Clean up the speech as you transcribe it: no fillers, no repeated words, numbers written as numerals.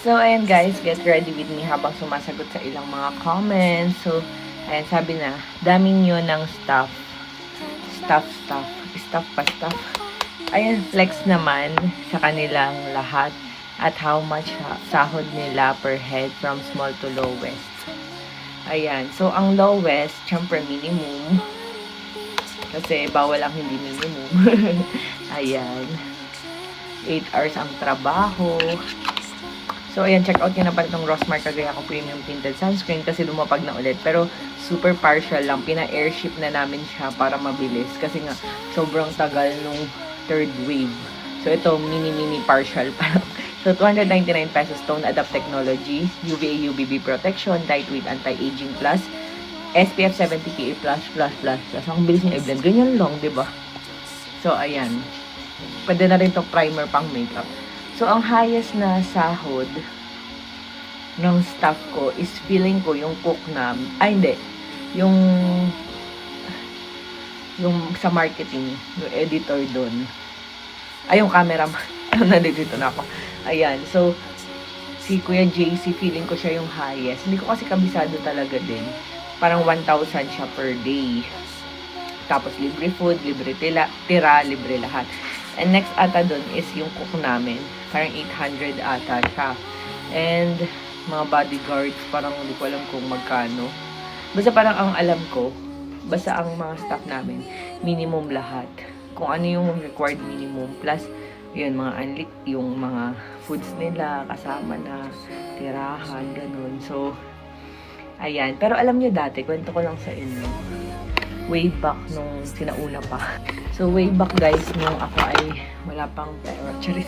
So, ayan guys, get ready with me habang sumasagot sa ilang mga comments. So, ayan, sabi na, daming yun ng stuff. Stuff. Ayan, flex naman sa kanilang lahat at how much sahod nila per head from small to lowest. Ayan, so ang lowest, syempre minimum. Kasi bawal ang hindi minimum. Ayan. 8 hours ang trabaho. So, ayan, check out nyo na pala itong Rosmar Cagayaco Premium Tinted Sunscreen kasi lumapag na ulit. Pero, super partial lang. Pina-airship na namin siya para mabilis. Kasi nga, sobrang tagal nung third wave. So, ito, mini partial pa lang. So, 299 pesos, Tone Adapt Technology, UVA UVB Protection, Lightweight Anti-Aging Plus, SPF 70 PA++++. Ang bilis niya i-blend. Ganyan lang, diba? So, ayan. Pwede na rin itong primer pang makeup. So, ang highest na sahod ng staff ko is feeling ko yung cook na, hindi, yung sa marketing, yung editor doon. Ay, yung cameraman. Nandito na ako. Ayan, so, si Kuya JC, feeling ko siya yung highest. Hindi ko kasi kabisado talaga din. Parang 1,000 siya per day. Tapos, libre food, libre tira, libre lahat. And next ata dun is yung cook namin. Parang 800 ata siya. And mga bodyguards, parang hindi ko alam kung magkano. Basta parang ang alam ko, basta ang mga staff namin, minimum lahat. Kung ano yung required minimum. Plus, yun, yung mga foods nila, kasama na tirahan, ganun. So, ayan. Pero alam nyo dati, kwento ko lang sa inyo. Way back nung sinauna pa. So, way back guys, nung ako ay wala pang pera. Charis.